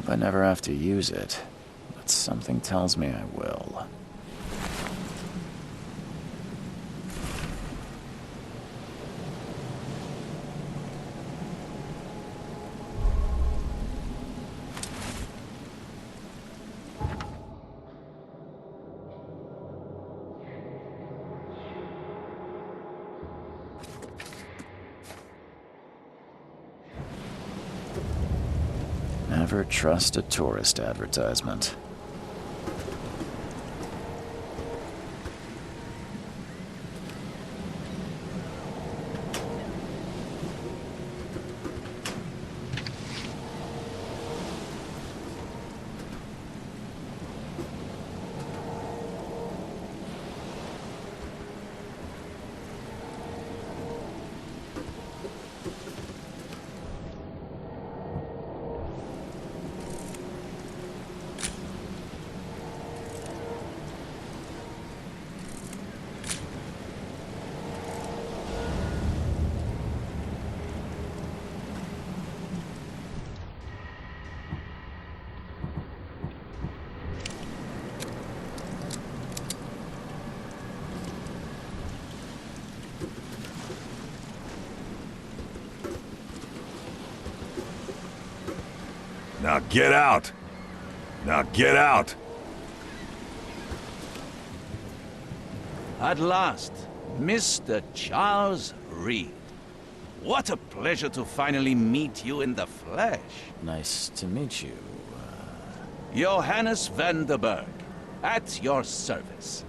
I never have to use it, but something tells me I will. Never trust a tourist advertisement. Now get out! Now get out! At last, Mr. Charles Reed. What a pleasure to finally meet you in the flesh. Nice to meet you. Johannes van der Berg, at your service.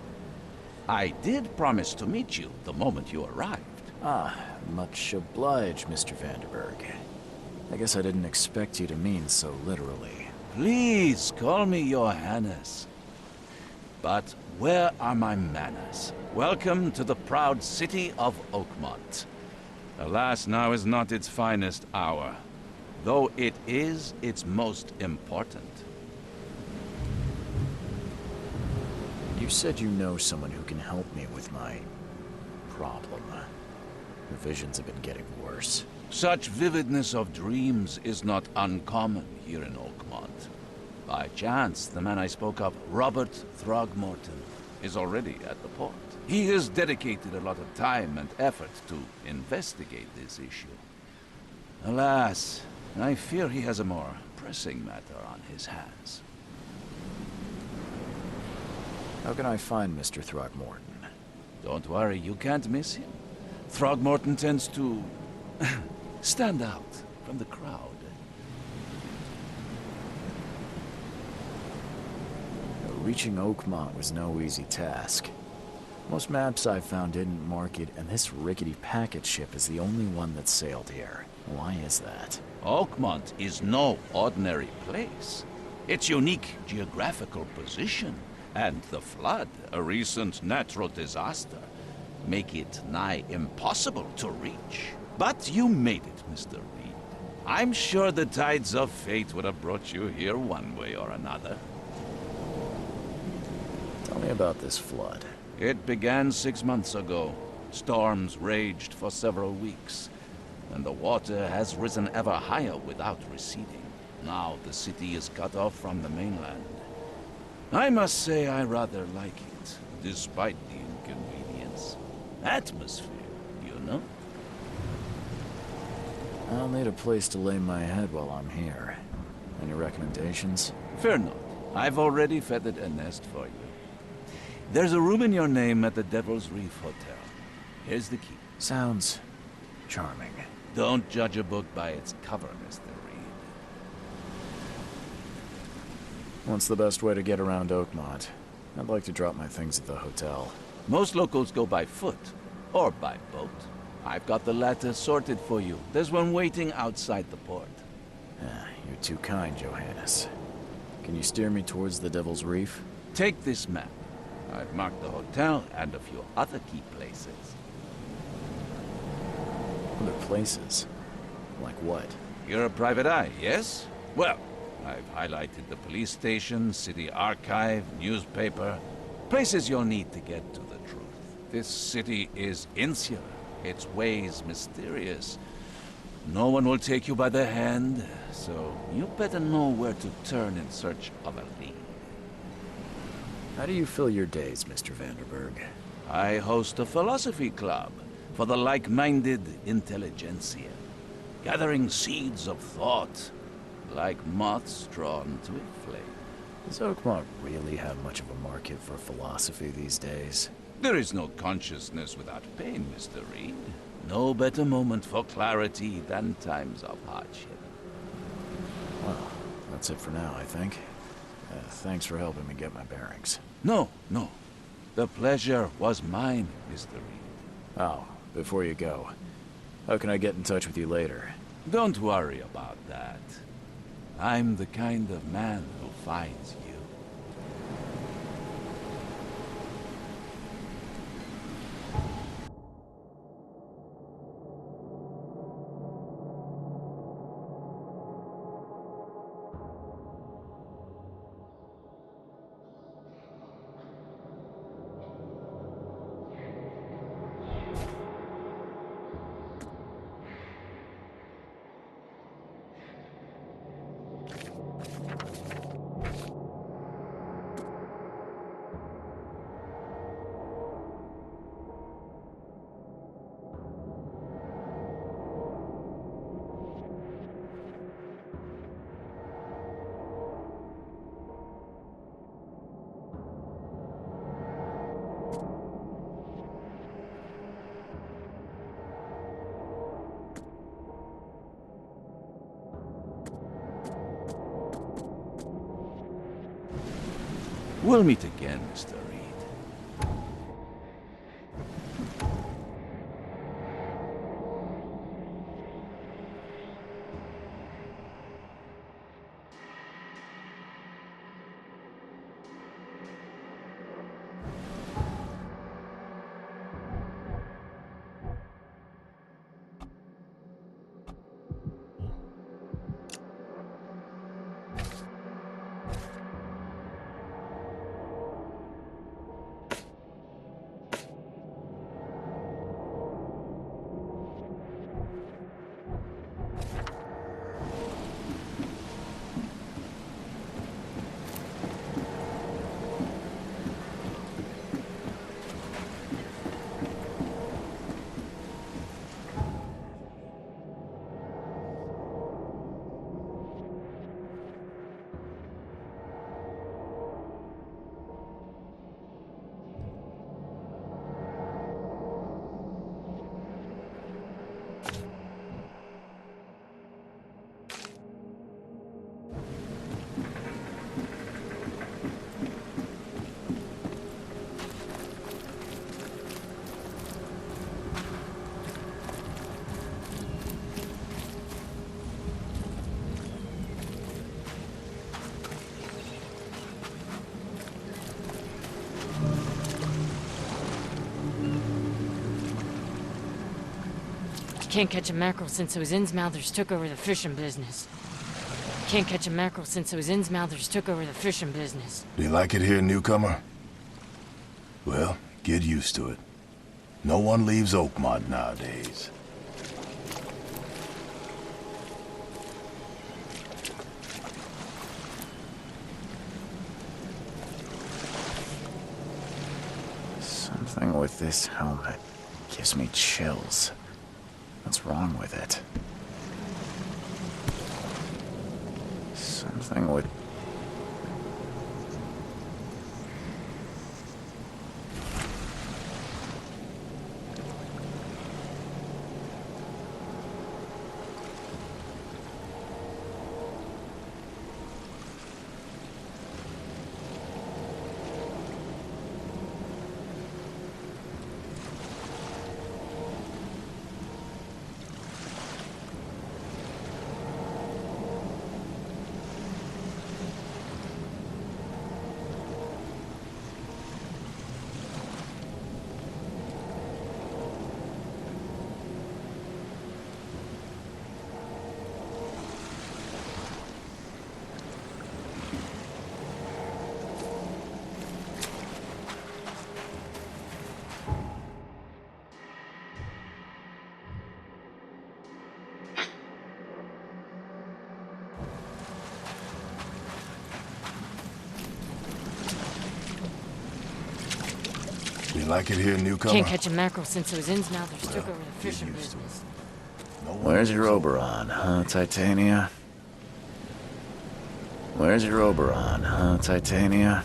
I did promise to meet you the moment you arrived. Ah, much obliged, Mr. Vanderberg. I guess I didn't expect you to mean so literally. Please call me Johannes. But where are my manners? Welcome to the proud city of Oakmont. Alas, now is not its finest hour, though it is its most important. You said you know someone who can help me with my problem. The visions have been getting worse. Such vividness of dreams is not uncommon here in Oakmont. By chance, the man I spoke of, Robert Throgmorton, is already at the port. He has dedicated a lot of time and effort to investigate this issue. Alas, I fear he has a more pressing matter on his hands. How can I find Mr. Throgmorton? Don't worry, you can't miss him. Throgmorton tends to stand out from the crowd. Reaching Oakmont was no easy task. Most maps I've found didn't mark it, and this rickety packet ship is the only one that sailed here. Why is that? Oakmont is no ordinary place. Its unique geographical position and the flood, a recent natural disaster, make it nigh impossible to reach. But you made it, Mr. Reed. I'm sure the tides of fate would have brought you here one way or another. Tell me about this flood. It began 6 months ago. Storms raged for several weeks, and the water has risen ever higher without receding. Now the city is cut off from the mainland. I must say I rather like it, despite the inconvenience. Atmosphere, you know? I'll need a place to lay my head while I'm here. Any recommendations? Fear not. I've already feathered a nest for you. There's a room in your name at the Devil's Reef Hotel. Here's the key. Sounds charming. Don't judge a book by its cover, Mr. Reed. What's the best way to get around Oakmont? I'd like to drop my things at the hotel. Most locals go by foot, or by boat. I've got the latter sorted for you. There's one waiting outside the port. You're too kind, Johannes. Can you steer me towards the Devil's Reef? Take this map. I've marked the hotel and a few other key places. Other places? Like what? You're a private eye, yes? Well, I've highlighted the police station, city archive, newspaper. Places you'll need to get to the truth. This city is insular, its ways mysterious. No one will take you by the hand, so you better know where to turn in search of a lead. How do you fill your days, Mr. Vanderberg? I host a philosophy club for the like-minded intelligentsia, gathering seeds of thought, like moths drawn to a flame. Does Oakmont really have much of a market for philosophy these days? There is no consciousness without pain, Mr. Reed. No better moment for clarity than times of hardship. Well, that's it for now, I think. Thanks for helping me get my bearings. No. The pleasure was mine, Mr. Reed. Oh, before you go, how can I get in touch with you later? Don't worry about that. I'm the kind of man who finds you. We'll meet again, Mr. Reed. Can't catch a mackerel since those Innsmouthers took over the fishing business. Can't catch a mackerel since those Innsmouthers took over the fishing business. Do you like it here, newcomer? Well, get used to it. No one leaves Oakmont nowadays. Something with this helmet gives me chills. What's wrong with it? Something with... You like it here, newcomer? Can't catch a mackerel since those Innsmouthers took over the get fishing used to it. business. No one Where's your leaves Oberon, huh, Titania? Where's your Oberon, huh, Titania?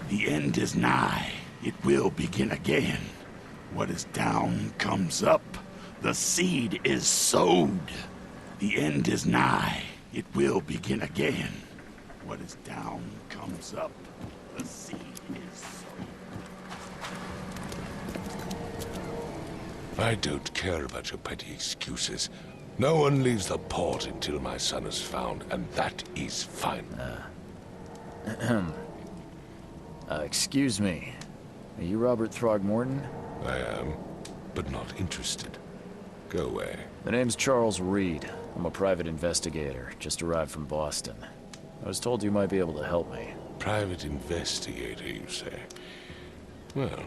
The end is nigh. It will begin again. What is down comes up. The seed is sowed. The end is nigh. It will begin again. What is down comes up. The seed is sowed. I don't care about your petty excuses. No one leaves the port until my son is found, and that is fine. Excuse me. Are you Robert Throgmorton? I am, but not interested. Go away. The name's Charles Reed. I'm a private investigator, just arrived from Boston. I was told you might be able to help me. Private investigator, you say? Well,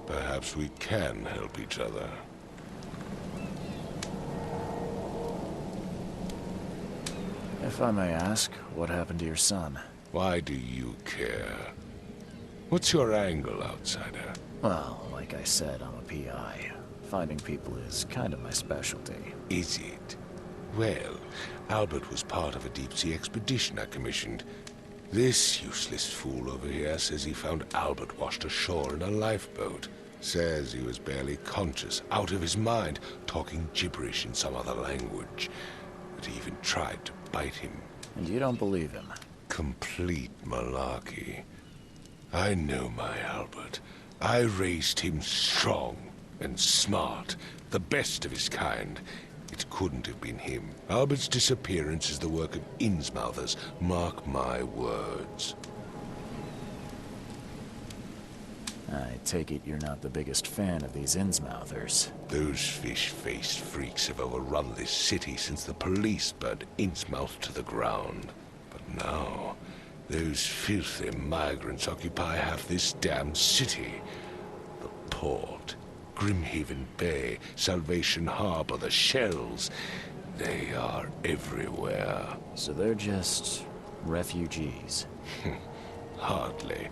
perhaps we can help each other. If I may ask, what happened to your son? Why do you care? What's your angle, outsider? Well, like I said, I'm a PI. Finding people is kind of my specialty. Is it? Well, Albert was part of a deep-sea expedition I commissioned. This useless fool over here says he found Albert washed ashore in a lifeboat. Says he was barely conscious, out of his mind, talking gibberish in some other language. That he even tried to bite him. And you don't believe him? Complete malarkey. I know my Albert. I raised him strong and smart, the best of his kind. It couldn't have been him. Albert's disappearance is the work of Innsmouthers, mark my words. I take it you're not the biggest fan of these Innsmouthers. Those fish-faced freaks have overrun this city since the police burned Innsmouth to the ground. But now, those filthy migrants occupy half this damn city. The port, Grimhaven Bay, Salvation Harbor, the shells. They are everywhere. So they're just refugees. Hardly.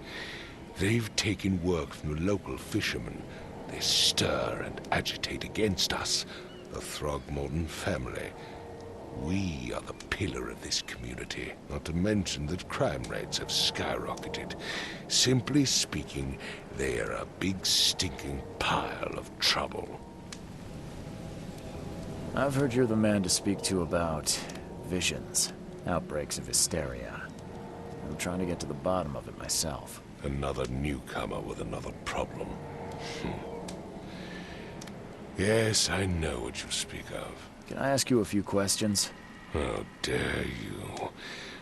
They've taken work from the local fishermen. They stir and agitate against us, the Throgmorton family. We are the pillar of this community, not to mention that crime rates have skyrocketed. Simply speaking, they are a big stinking pile of trouble. I've heard you're the man to speak to about visions, outbreaks of hysteria. I'm trying to get to the bottom of it myself. Another newcomer with another problem. Yes, I know what you speak of. Can I ask you a few questions? How dare you?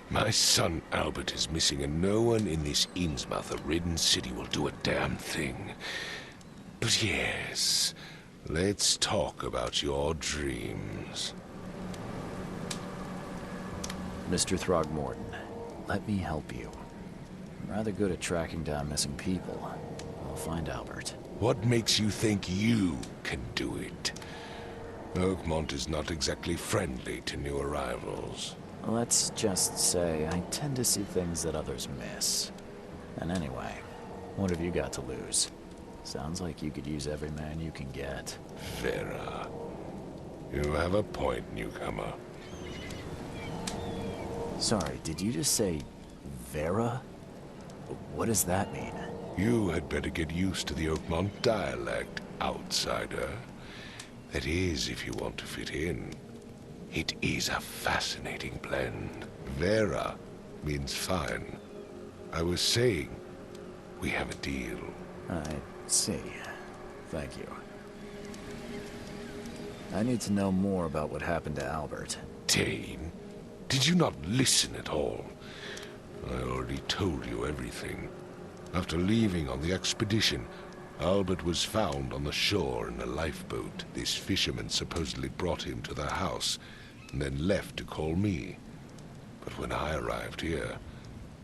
My son Albert is missing, and no one in this Innsmouth-ridden city will do a damn thing. But yes, let's talk about your dreams. Mr. Throgmorton, let me help you. I'm rather good at tracking down missing people. I'll find Albert. What makes you think you can do it? Oakmont is not exactly friendly to new arrivals. Let's just say I tend to see things that others miss. And anyway, what have you got to lose? Sounds like you could use every man you can get. Vera. You have a point, newcomer. Sorry, did you just say Vera? What does that mean? You had better get used to the Oakmont dialect, outsider. That is, if you want to fit in. It is a fascinating blend. Vera means fine. I was saying, we have a deal. I see. Thank you. I need to know more about what happened to Albert. Dane, did you not listen at all? I already told you everything. After leaving on the expedition, Albert was found on the shore in a lifeboat. This fisherman supposedly brought him to the house, and then left to call me. But when I arrived here,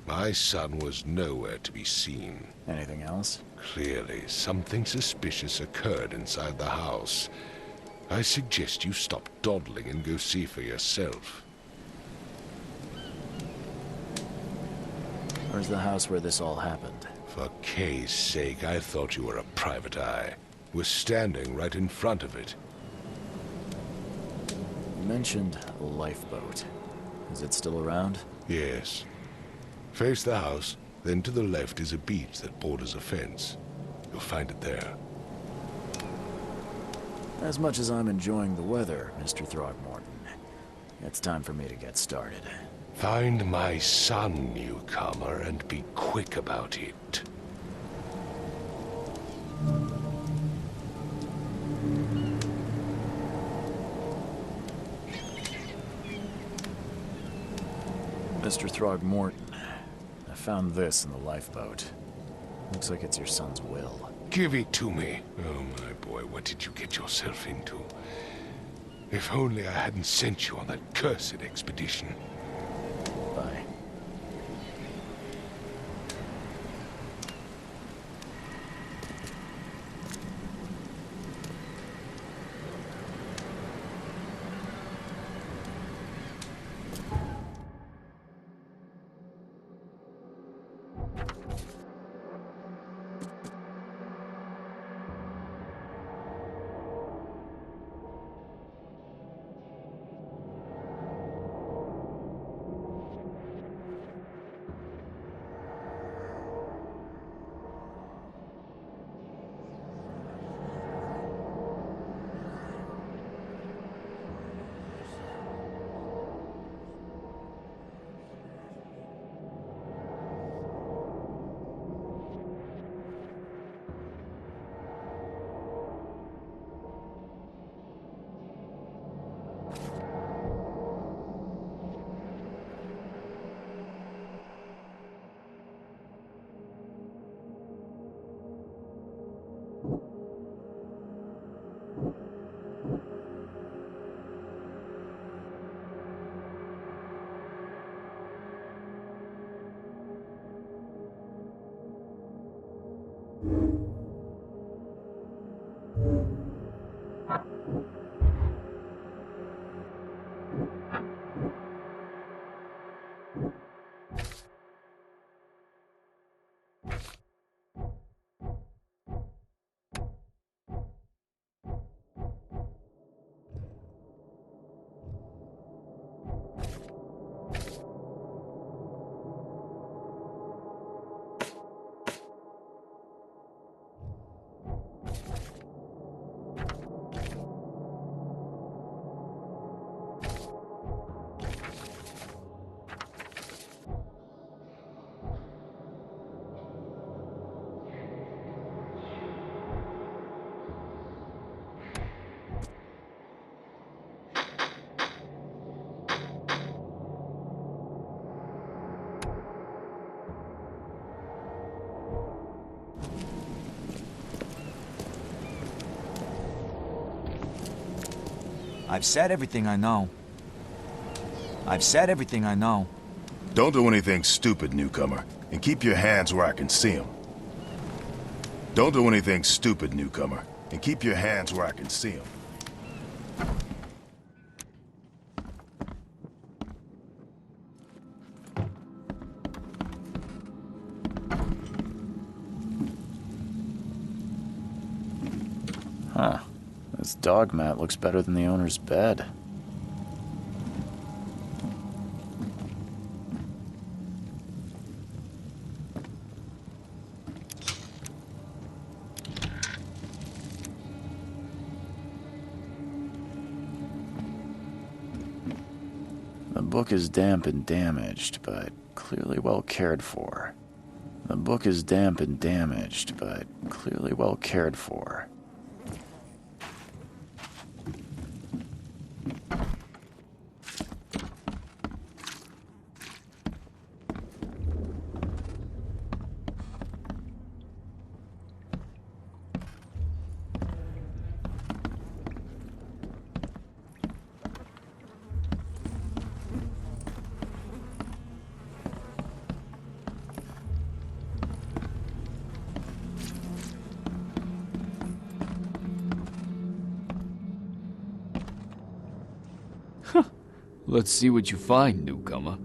my son was nowhere to be seen. Anything else? Clearly, something suspicious occurred inside the house. I suggest you stop dawdling and go see for yourself. Where's the house where this all happened? For Kay's sake, I thought you were a private eye. We're standing right in front of it. You mentioned a lifeboat. Is it still around? Yes. Face the house, then to the left is a beach that borders a fence. You'll find it there. As much as I'm enjoying the weather, Mr. Throgmorton, it's time for me to get started. Find my son, newcomer, and be quick about it. Mr. Throgmorton, I found this in the lifeboat. Looks like it's your son's will. Give it to me. Oh, my boy, what did you get yourself into? If only I hadn't sent you on that cursed expedition. Bye. I've said everything I know. I've said everything I know. Don't do anything stupid, newcomer, and keep your hands where I can see them. Don't do anything stupid, newcomer, and keep your hands where I can see them. Huh. This dog mat looks better than the owner's bed. The book is damp and damaged, but clearly well cared for. The book is damp and damaged, but clearly well cared for. Let's see what you find, newcomer.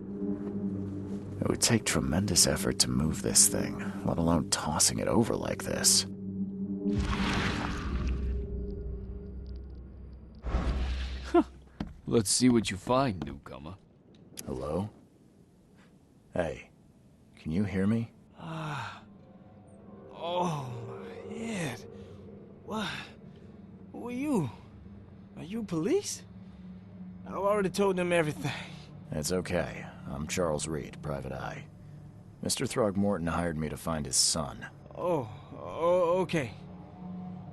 It would take tremendous effort to move this thing, let alone tossing it over like this. Let's see what you find, newcomer. Hello? Hey, can you hear me? Oh, my head. What? Who are you? Are you police? I've already told them everything. It's okay. I'm Charles Reed, Private Eye. Mr. Throgmorton hired me to find his son. Oh, okay.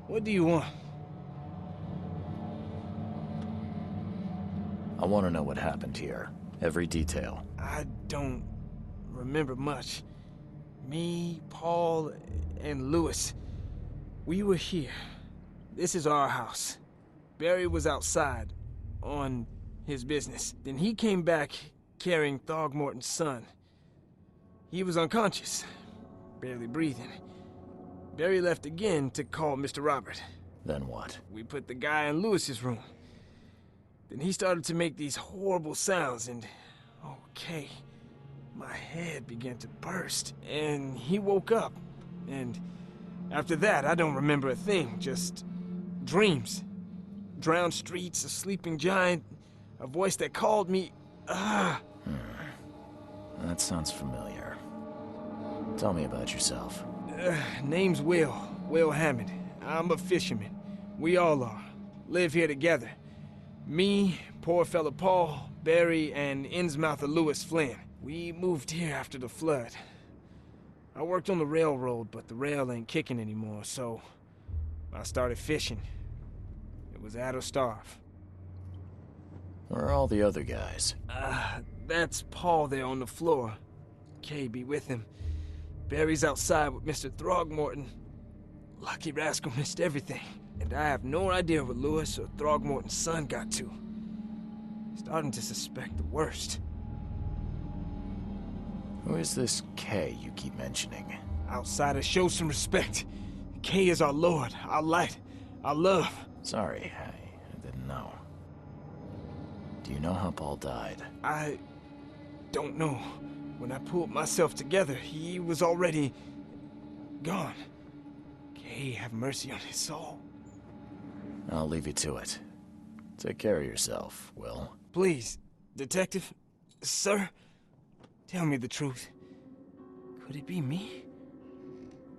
What do you want? I want to know what happened here. Every detail. I don't remember much. Me, Paul, and Lewis, we were here. This is our house. Barry was outside, on his business. Then he came back carrying Throgmorton's son. He was unconscious, barely breathing. Barry left again to call Mr. Robert. Then what? We put the guy in Lewis's room. Then he started to make these horrible sounds and... okay. My head began to burst, and he woke up. And after that, I don't remember a thing, just dreams. Drowned streets, a sleeping giant, a voice that called me. That sounds familiar. Tell me about yourself. Name's Will Hammond. I'm a fisherman. We all are. Live here together. Me, poor fella Paul, Barry, and Innsmouther Lewis Flynn. We moved here after the flood. I worked on the railroad, but the rail ain't kicking anymore, so I started fishing. It was add or starve. Where are all the other guys? That's Paul there on the floor. Kay be with him. Barry's outside with Mr. Throgmorton. Lucky rascal missed everything. And I have no idea what Lewis or Throgmorton's son got to. Starting to suspect the worst. Who is this Kay you keep mentioning? Outsiders, show some respect. Kay is our lord, our light, our love. Sorry, I didn't know. Do you know how Paul died? I don't know. When I pulled myself together, he was already gone. Kay, have mercy on his soul. I'll leave you to it. Take care of yourself, Will. Please, Detective, sir, tell me the truth. Could it be me?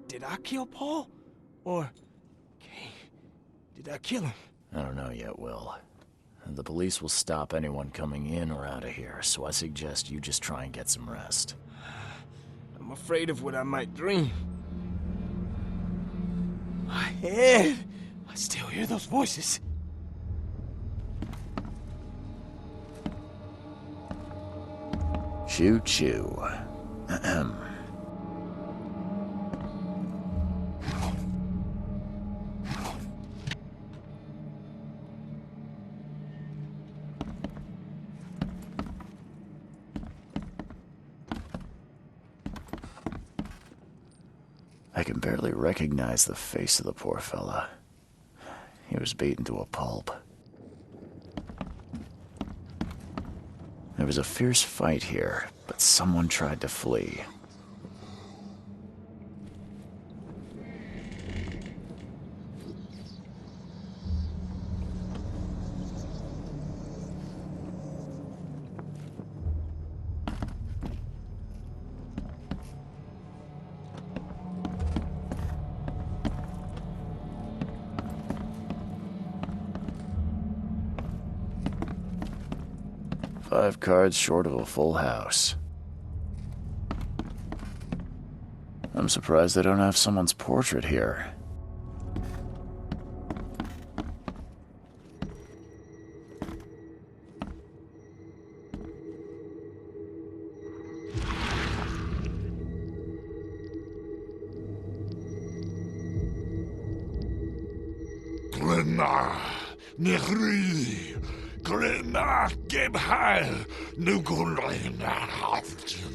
Did I kill Paul? Or, Kay, did I kill him? I don't know yet, Will. The police will stop anyone coming in or out of here, so I suggest you just try and get some rest. I'm afraid of what I might dream. My head! I still hear those voices. Choo choo. Ahem. I can barely recognize the face of the poor fella. He was beaten to a pulp. There was a fierce fight here, but someone tried to flee. Five cards short of a full house. I'm surprised they don't have someone's portrait here. Glenna, Negri, Glenna, Gebheil, Nugulena, Haften.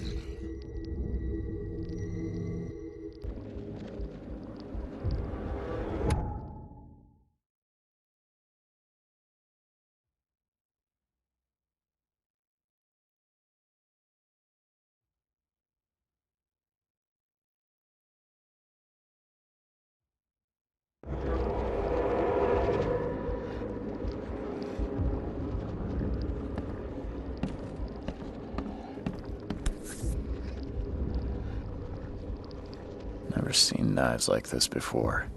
Never seen knives like this before.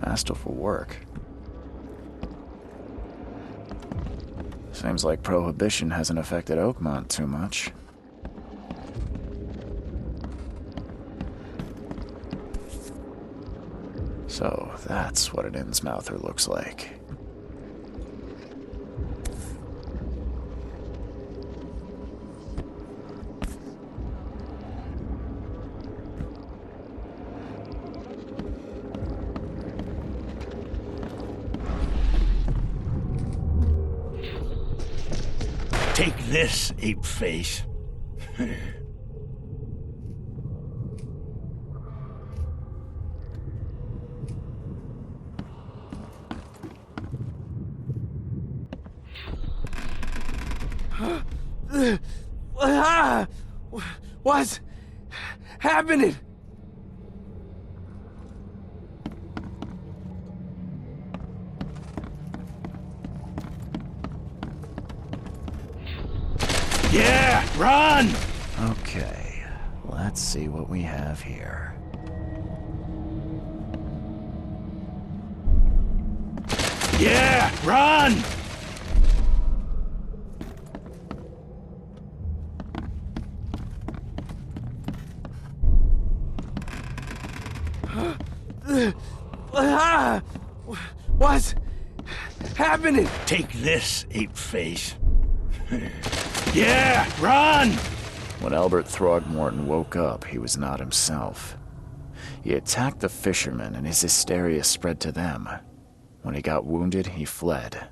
Masterful work. Seems like Prohibition hasn't affected Oakmont too much. So, that's what an Innsmouther looks like. Take this, ape-face. What's happening? Yeah, run! Okay, let's see what we have here. Yeah, run! What's happening? Take this, ape-face. Yeah, run! When Albert Throgmorton woke up, he was not himself. He attacked the fishermen, and his hysteria spread to them. When he got wounded, he fled.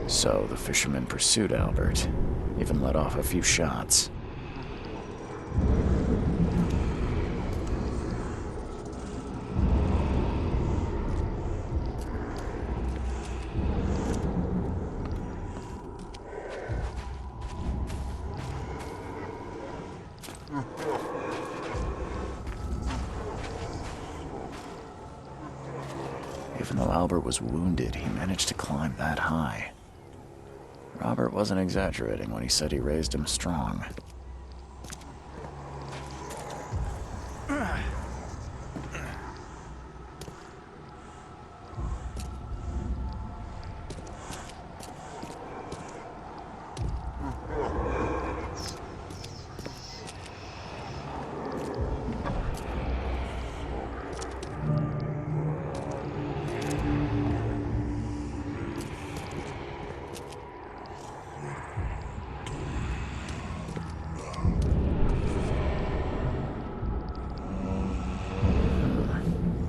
So the fisherman pursued Albert, even let off a few shots. Even though Albert was wounded, he managed to climb that high. Robert wasn't exaggerating when he said he raised him strong.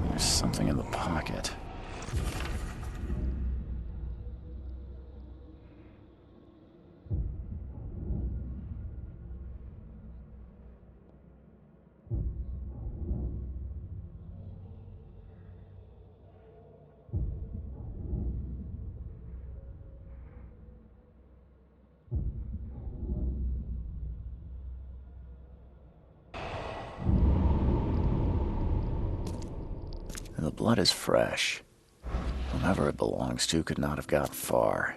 There's something in the pocket. The blood is fresh. Whomever it belongs to could not have got far.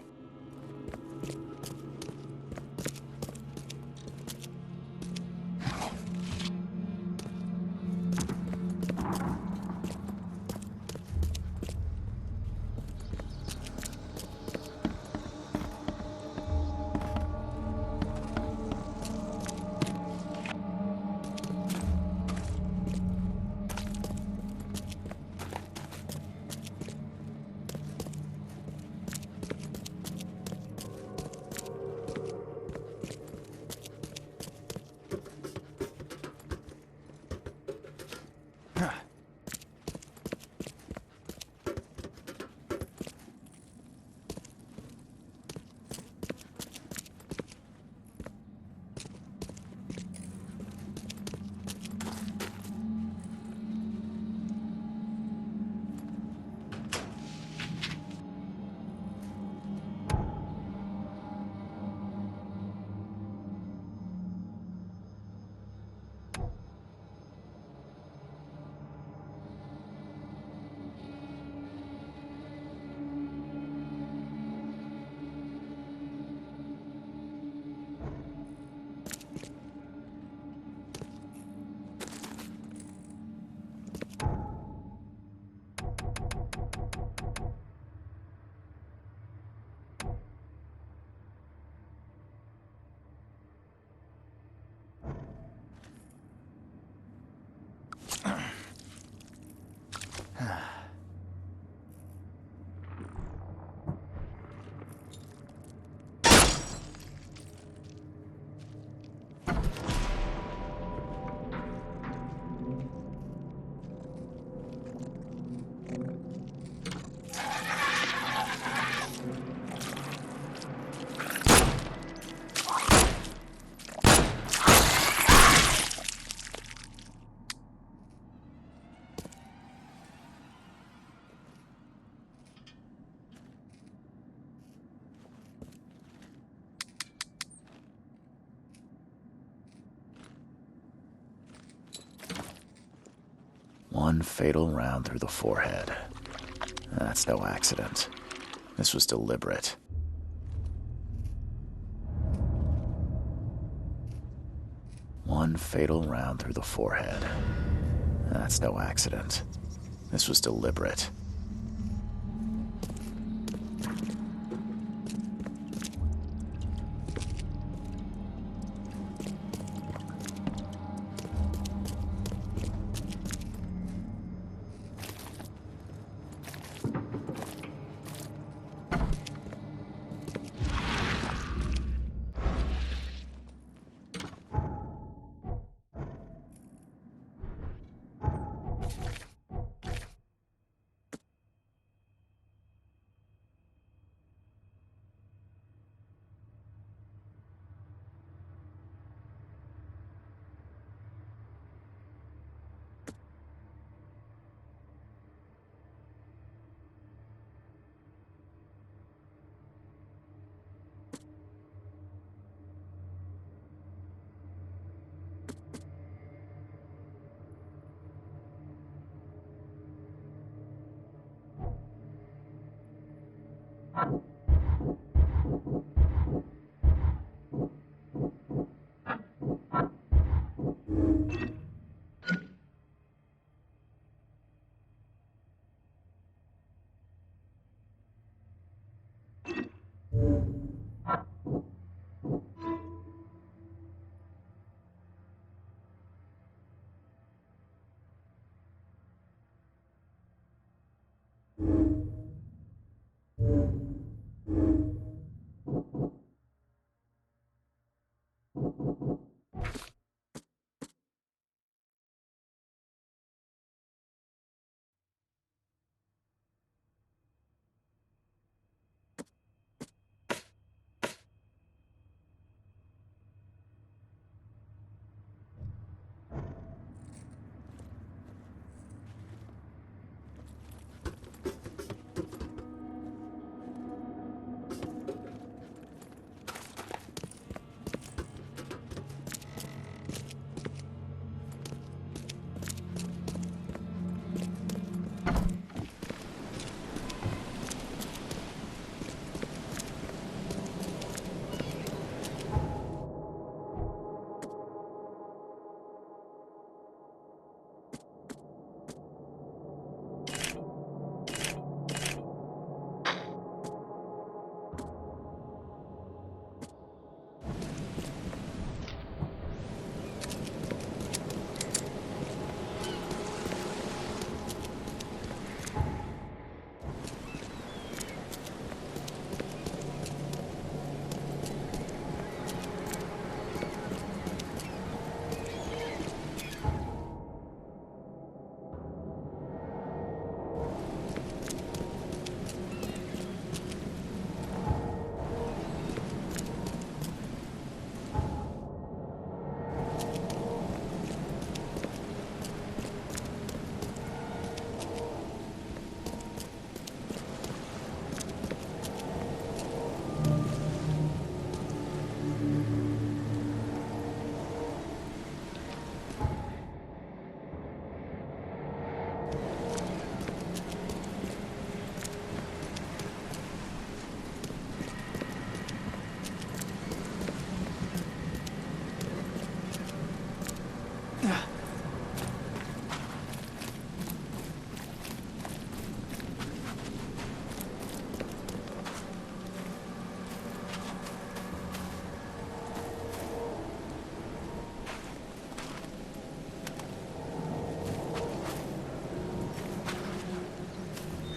One fatal round through the forehead. That's no accident. This was deliberate. One fatal round through the forehead. That's no accident. This was deliberate.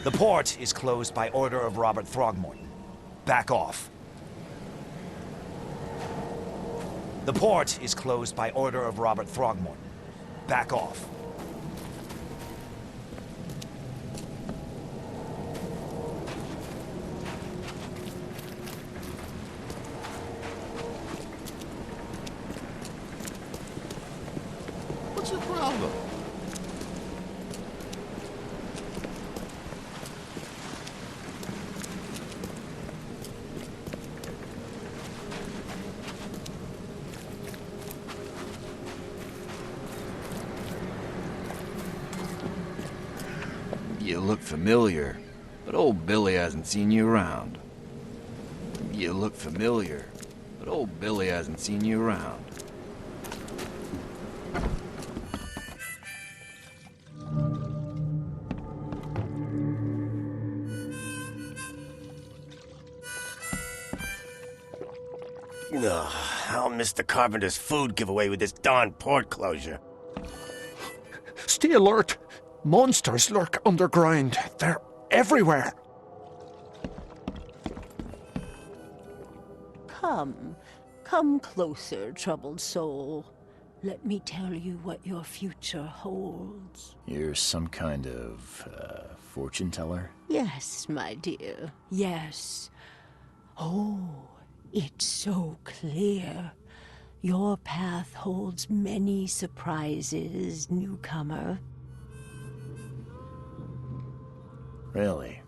The port is closed by order of Robert Throgmorton. Back off. The port is closed by order of Robert Throgmorton. Back off. What's your problem? look familiar, but old Billy hasn't seen you around. You look familiar, but old Billy hasn't seen you around. Ugh, I'll miss the Carpenter's food giveaway with this darn port closure. Stay alert! Monsters lurk underground. They're everywhere. Come closer, troubled soul. Let me tell you what your future holds. You're some kind of, fortune teller? Yes, my dear, yes. Oh, it's so clear. Your path holds many surprises, newcomer. Really?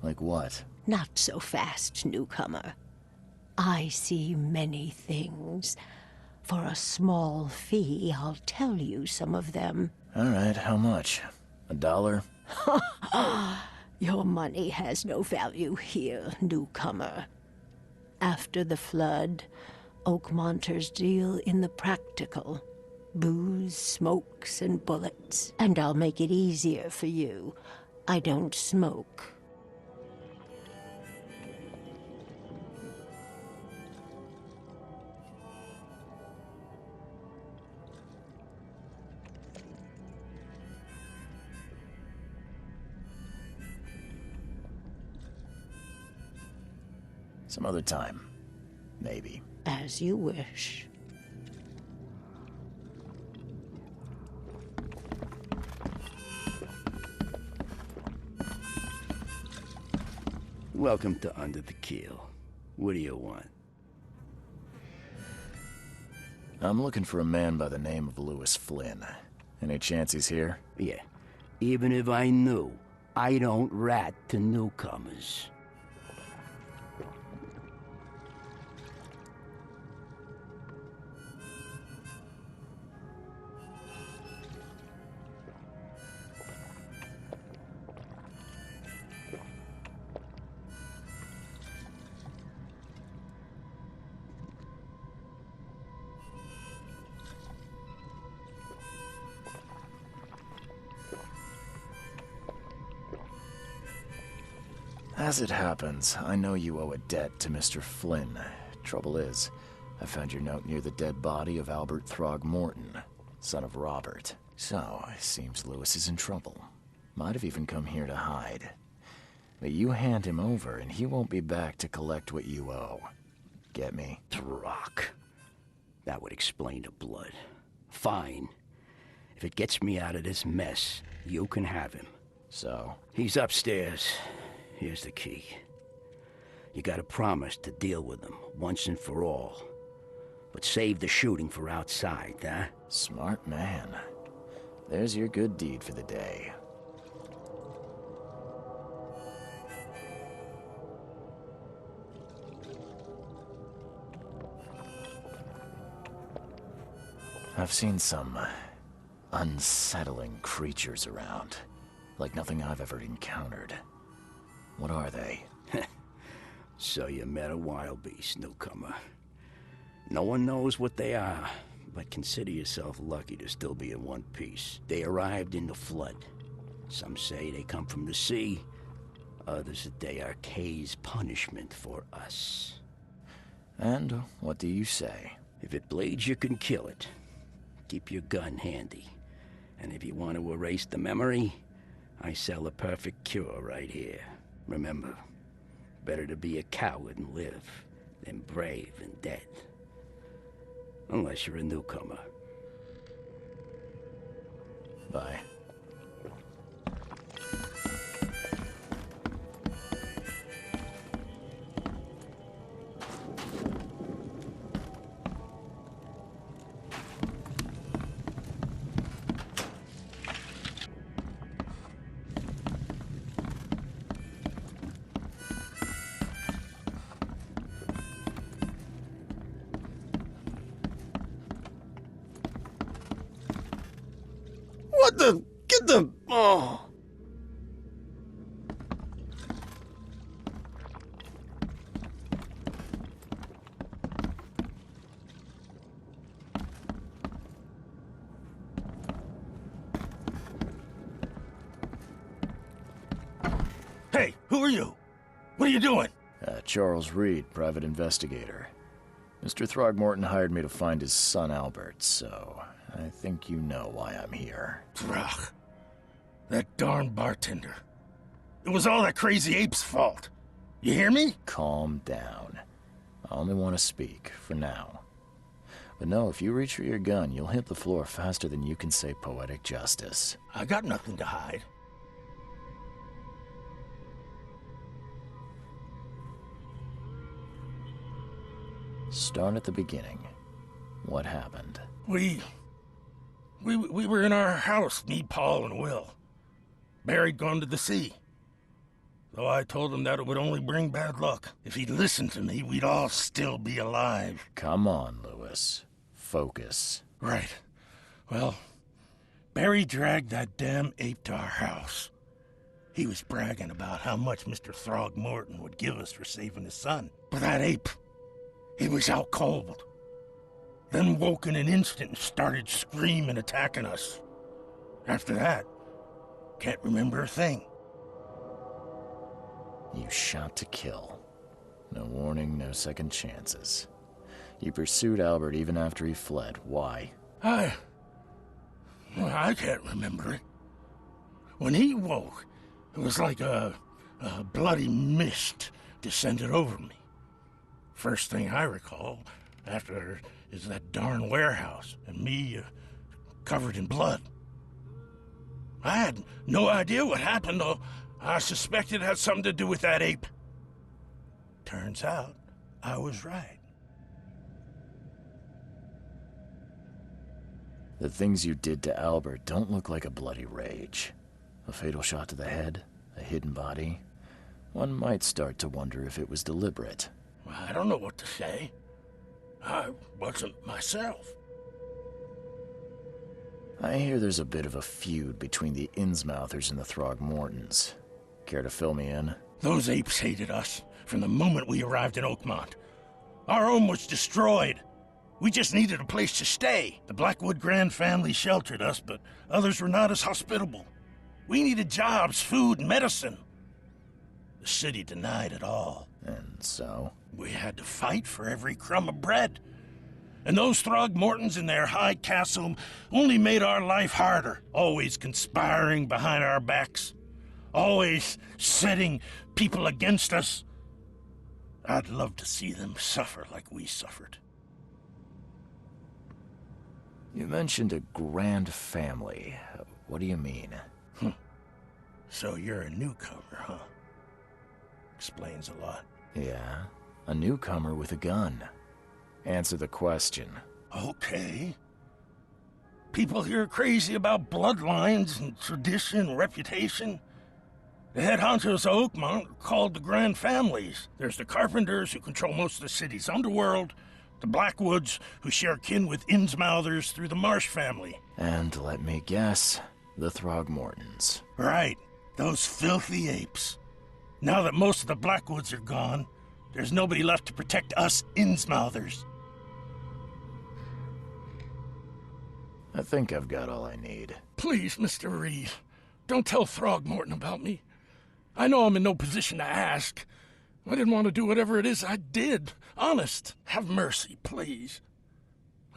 Like what? Not so fast, newcomer. I see many things. For a small fee, I'll tell you some of them. All right, how much? $1? Your money has no value here, newcomer. After the flood, Oakmonters deal in the practical. Booze, smokes, and bullets. And I'll make it easier for you. I don't smoke. Some other time. Maybe. As you wish. Welcome to Under the Keel. What do you want? I'm looking for a man by the name of Lewis Flynn. Any chance he's here? Yeah. Even if I knew, I don't rat to newcomers. As it happens, I know you owe a debt to Mr. Flynn. Trouble is, I found your note near the dead body of Albert Throgmorton, son of Robert. So, it seems Lewis is in trouble. Might have even come here to hide. But you hand him over, and he won't be back to collect what you owe. Get me? Throck. That would explain the blood. Fine. If it gets me out of this mess, you can have him. So? He's upstairs. Here's the key. You gotta promise to deal with him, once and for all. But save the shooting for outside, huh? Smart man. There's your good deed for the day. I've seen some unsettling creatures around. Like nothing I've ever encountered. What are they? So you met a wild beast, newcomer. No one knows what they are, but consider yourself lucky to still be in one piece. They arrived in the flood. Some say they come from the sea. Others that they are Kay's punishment for us. And what do you say? If it bleeds, you can kill it. Keep your gun handy. And if you want to erase the memory, I sell a perfect cure right here. Remember, better to be a coward and live than brave and dead. Unless you're a newcomer. Bye. What the? Get the... Oh! Who are you? What are you doing? Charles Reed, private investigator. Mr. Throgmorton hired me to find his son Albert, so I think you know why I'm here. Throg. That darn bartender. It was all that crazy ape's fault. You hear me? Calm down. I only want to speak, for now. But no, if you reach for your gun, you'll hit the floor faster than you can say poetic justice. I got nothing to hide. Start at the beginning. What happened? We were in our house, me, Paul, and Will. Barry'd gone to the sea. So I told him that it would only bring bad luck. If he'd listened to me, we'd all still be alive. Come on, Lewis. Focus. Right. Well, Barry dragged that damn ape to our house. He was bragging about how much Mr. Throgmorton would give us for saving his son. But that ape, he was out cold. Then woke in an instant and started screaming, attacking us. After that, can't remember a thing. You shot to kill. No warning, no second chances. You pursued Albert even after he fled. Why? I can't remember it. When he woke, it was like a bloody mist descended over me. First thing I recall after is that darn warehouse and me covered in blood. I had no idea what happened, though. I suspected it had something to do with that ape. Turns out, I was right. The things you did to Albert don't look like a bloody rage. A fatal shot to the head, a hidden body. One might start to wonder if it was deliberate. I don't know what to say. I wasn't myself. I hear there's a bit of a feud between the Innsmouthers and the Throgmortons. Care to fill me in? Those apes hated us from the moment we arrived in Oakmont. Our home was destroyed. We just needed a place to stay. The Blackwood Grand family sheltered us, but others were not as hospitable. We needed jobs, food, and medicine. The city denied it all. And so? We had to fight for every crumb of bread. And those Throgmortons in their high castle only made our life harder, always conspiring behind our backs, always setting people against us. I'd love to see them suffer like we suffered. You mentioned a grand family. What do you mean? So you're a newcomer, huh? Explains a lot. Yeah, a newcomer with a gun. Answer the question. Okay. People here are crazy about bloodlines and tradition and reputation. The head honchos of Oakmont are called the Grand Families. There's the Carpenters, who control most of the city's underworld, the Blackwoods, who share kin with Innsmouthers through the Marsh family. And let me guess, the Throgmortons. Right, those filthy apes. Now that most of the Blackwoods are gone, there's nobody left to protect us Innsmouthers. I think I've got all I need. Please, Mr. Reed, don't tell Throgmorton about me. I know I'm in no position to ask. I didn't want to do whatever it is I did. Honest, have mercy, please.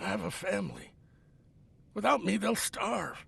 I have a family. Without me, they'll starve.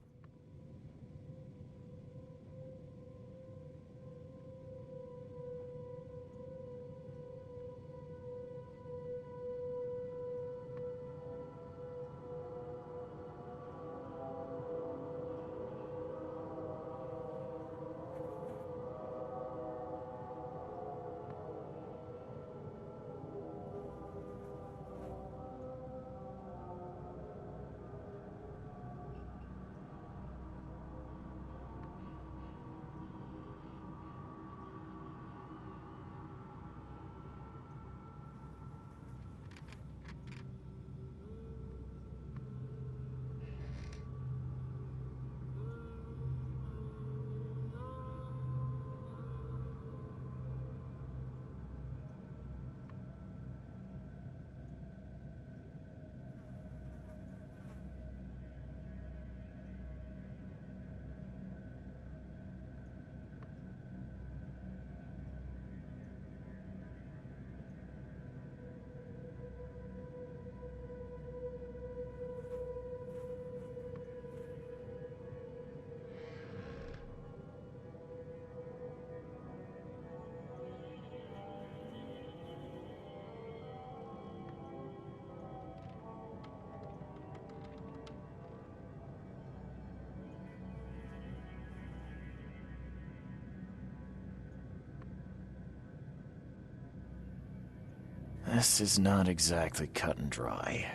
This is not exactly cut and dry.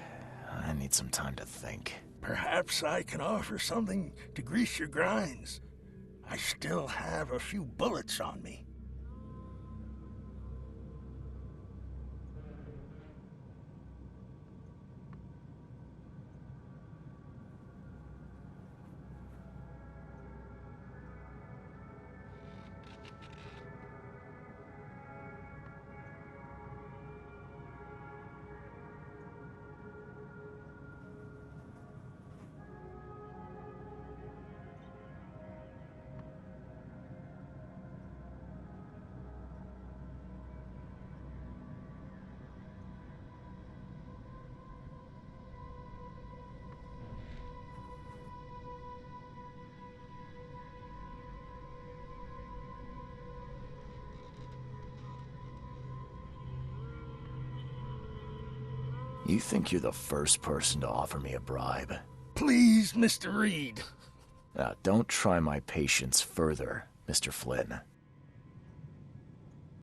I need some time to think. Perhaps I can offer something to grease your grinds. I still have a few bullets on me. You think you're the first person to offer me a bribe? Please, Mr. Reed. Now, don't try my patience further, Mr. Flynn.